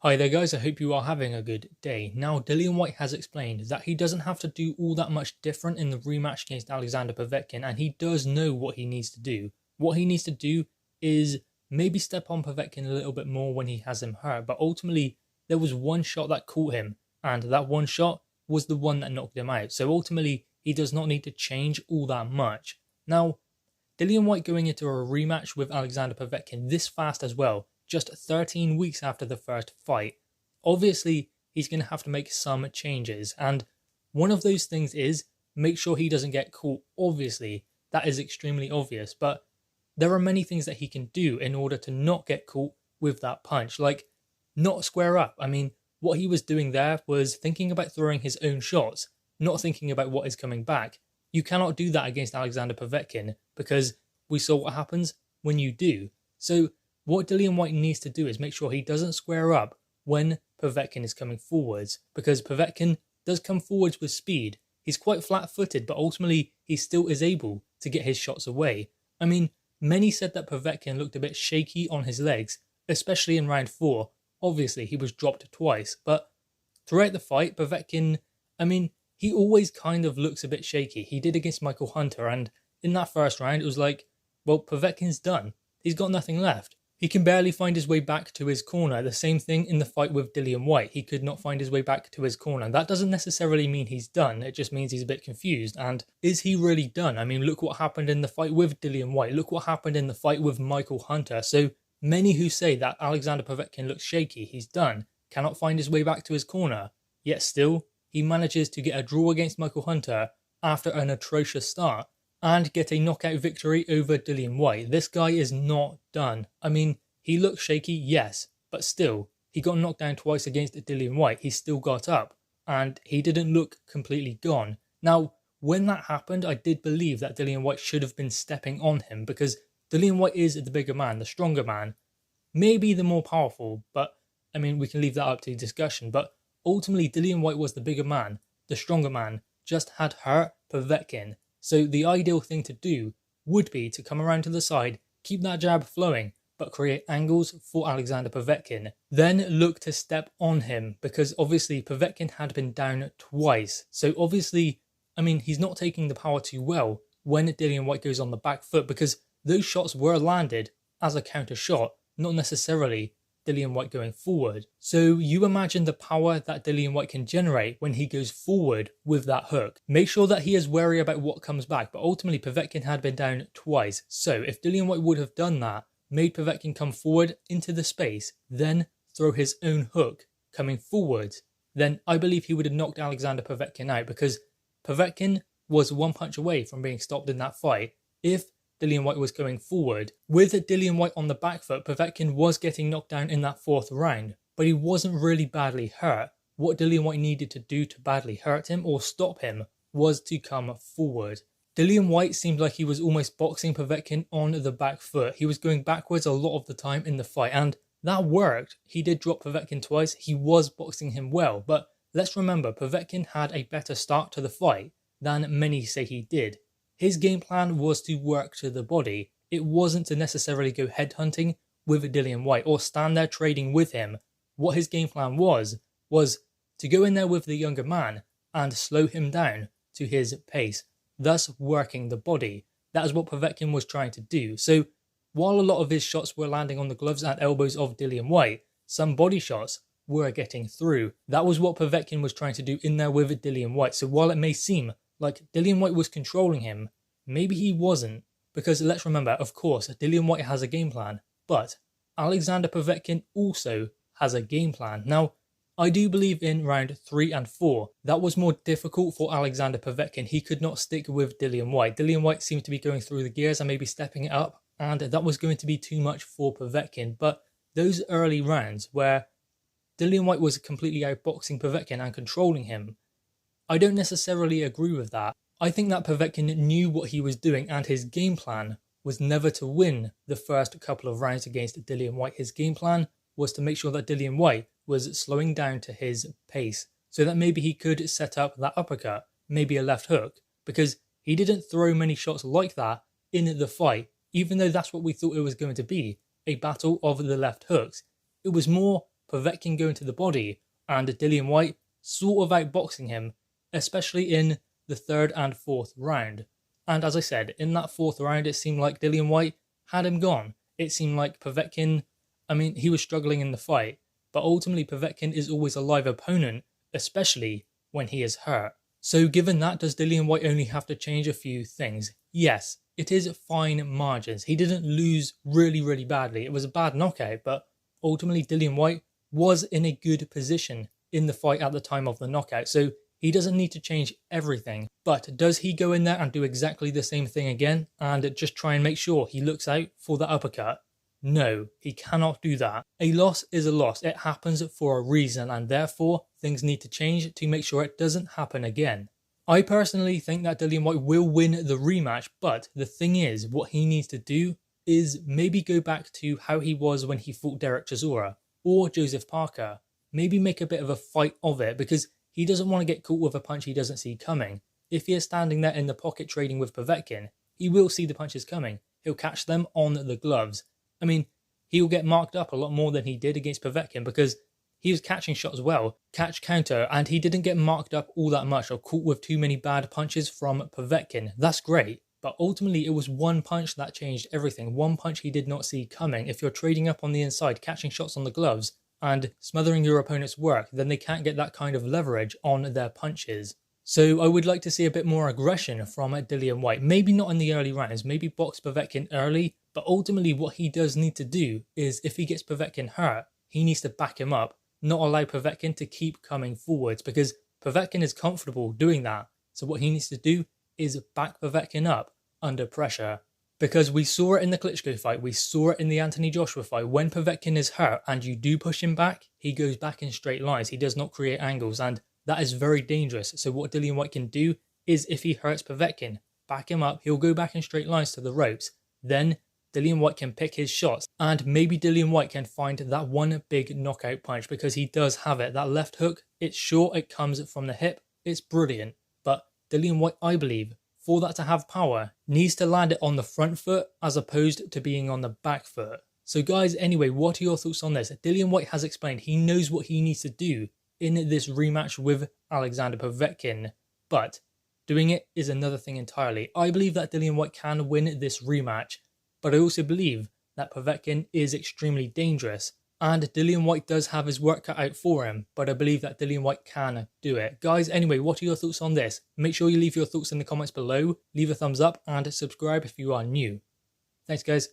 Hi there guys, I hope you are having a good day. Now, Dillian Whyte has explained that he doesn't have to do all that much different in the rematch against Alexander Povetkin, and he does know what he needs to do. What he needs to do is maybe step on Povetkin a little bit more when he has him hurt, but ultimately there was one shot that caught him, and that one shot was the one that knocked him out. So ultimately, he does not need to change all that much. Now, Dillian Whyte going into a rematch with Alexander Povetkin this fast as well, just 13 weeks after the first fight. Obviously, he's going to have to make some changes, and one of those things is make sure he doesn't get caught. Obviously, that is extremely obvious, but there are many things that he can do in order to not get caught with that punch, like not square up. I mean, what he was doing there was thinking about throwing his own shots, not thinking about what is coming back. You cannot do that against Alexander Povetkin because we saw what happens when you do. So what Dillian Whyte needs to do is make sure he doesn't square up when Povetkin is coming forwards, because Povetkin does come forwards with speed. He's quite flat-footed, but ultimately he still is able to get his shots away. I mean, many said that Povetkin looked a bit shaky on his legs, especially in round 4. Obviously, he was dropped twice, but throughout the fight, Povetkin, I mean, he always kind of looks a bit shaky. He did against Michael Hunter, and in that first round, it was like, well, Povetkin's done. He's got nothing left. He can barely find his way back to his corner. The same thing in the fight with Dillian Whyte. He could not find his way back to his corner. That doesn't necessarily mean he's done. It just means he's a bit confused. And is he really done? I mean, look what happened in the fight with Dillian Whyte. Look what happened in the fight with Michael Hunter. So many who say that Alexander Povetkin looks shaky, he's done, cannot find his way back to his corner. Yet still, he manages to get a draw against Michael Hunter after an atrocious start and get a knockout victory over Dillian Whyte. This guy is not done. I mean, he looks shaky, yes, but still, he got knocked down twice against Dillian Whyte. He still got up, and he didn't look completely gone. Now, when that happened, I did believe that Dillian Whyte should have been stepping on him, because Dillian Whyte is the bigger man, the stronger man, maybe the more powerful, but, I mean, we can leave that up to discussion, but ultimately, Dillian Whyte was the bigger man, the stronger man, just had hurt Povetkin. So the ideal thing to do would be to come around to the side, keep that jab flowing, but create angles for Alexander Povetkin. Then look to step on him, because obviously Povetkin had been down twice. So obviously, I mean, he's not taking the power too well when Dillian Whyte goes on the back foot, because those shots were landed as a counter shot, not necessarily Dillian Whyte going forward. So you imagine the power that Dillian Whyte can generate when he goes forward with that hook. Make sure that he is wary about what comes back, but ultimately Povetkin had been down twice. So if Dillian Whyte would have done that, made Povetkin come forward into the space, then throw his own hook coming forward, then I believe he would have knocked Alexander Povetkin out, because Povetkin was one punch away from being stopped in that fight if Dillian Whyte was going forward. With Dillian Whyte on the back foot, Povetkin was getting knocked down in that 4th round, but he wasn't really badly hurt. What Dillian Whyte needed to do to badly hurt him or stop him was to come forward. Dillian Whyte seemed like he was almost boxing Povetkin on the back foot. He was going backwards a lot of the time in the fight, and that worked. He did drop Povetkin twice. He was boxing him well, but let's remember, Povetkin had a better start to the fight than many say he did. His game plan was to work to the body. It wasn't to necessarily go headhunting with Dillian Whyte or stand there trading with him. What his game plan was to go in there with the younger man and slow him down to his pace, thus working the body. That is what Povetkin was trying to do. So while a lot of his shots were landing on the gloves and elbows of Dillian Whyte, some body shots were getting through. That was what Povetkin was trying to do in there with Dillian Whyte. So while it may seem like Dillian Whyte was controlling him, maybe he wasn't, because let's remember, of course, Dillian Whyte has a game plan, but Alexander Povetkin also has a game plan. Now, I do believe in round 3 and 4, that was more difficult for Alexander Povetkin. He could not stick with Dillian Whyte. Dillian Whyte seemed to be going through the gears and maybe stepping it up, and that was going to be too much for Povetkin. But those early rounds where Dillian Whyte was completely outboxing Povetkin and controlling him, I don't necessarily agree with that. I think that Povetkin knew what he was doing, and his game plan was never to win the first couple of rounds against Dillian Whyte. His game plan was to make sure that Dillian Whyte was slowing down to his pace, so that maybe he could set up that uppercut, maybe a left hook, because he didn't throw many shots like that in the fight, even though that's what we thought it was going to be, a battle of the left hooks. It was more Povetkin going to the body and Dillian Whyte sort of outboxing him, especially in the 3rd and 4th round. And as I said, in that 4th round, it seemed like Dillian Whyte had him gone. It seemed like Povetkin, he was struggling in the fight, but ultimately Povetkin is always a live opponent, especially when he is hurt. So given that, does Dillian Whyte only have to change a few things? Yes, it is fine margins. He didn't lose really badly. It was a bad knockout, but ultimately Dillian Whyte was in a good position in the fight at the time of the knockout. So he doesn't need to change everything. But does he go in there and do exactly the same thing again and just try and make sure he looks out for the uppercut? No, he cannot do that. A loss is a loss. It happens for a reason, and therefore things need to change to make sure it doesn't happen again. I personally think that Dillian Whyte will win the rematch, but the thing is, what he needs to do is maybe go back to how he was when he fought Derek Chisora or Joseph Parker. Maybe make a bit of a fight of it, because he doesn't want to get caught with a punch he doesn't see coming. If he is standing there in the pocket trading with Povetkin, he will see the punches coming. He'll catch them on the gloves. He'll get marked up a lot more than he did against Povetkin, because he was catching shots well, catch counter, and he didn't get marked up all that much or caught with too many bad punches from Povetkin. That's great, but ultimately it was one punch that changed everything. One punch he did not see coming. If you're trading up on the inside, catching shots on the gloves, and smothering your opponent's work, then they can't get that kind of leverage on their punches. So I would like to see a bit more aggression from Dillian Whyte. Maybe not in the early rounds, maybe box Povetkin early, but ultimately what he does need to do is, if he gets Povetkin hurt, he needs to back him up, not allow Povetkin to keep coming forwards, because Povetkin is comfortable doing that. So what he needs to do is back Povetkin up under pressure. Because we saw it in the Klitschko fight, we saw it in the Anthony Joshua fight. When Povetkin is hurt and you do push him back, he goes back in straight lines. He does not create angles, and that is very dangerous. So what Dillian Whyte can do is, if he hurts Povetkin, back him up, he'll go back in straight lines to the ropes. Then Dillian Whyte can pick his shots, and maybe Dillian Whyte can find that one big knockout punch, because he does have it. That left hook, it's short, it comes from the hip, it's brilliant. But Dillian Whyte, I believe, for that to have power, needs to land it on the front foot as opposed to being on the back foot. So guys, anyway, what are your thoughts on this? Dillian Whyte has explained he knows what he needs to do in this rematch with Alexander Povetkin, but doing it is another thing entirely. I believe that Dillian Whyte can win this rematch, but I also believe that Povetkin is extremely dangerous, and Dillian Whyte does have his work cut out for him, but I believe that Dillian Whyte can do it. Guys, anyway, what are your thoughts on this? Make sure you leave your thoughts in the comments below, leave a thumbs up, and subscribe if you are new. Thanks guys.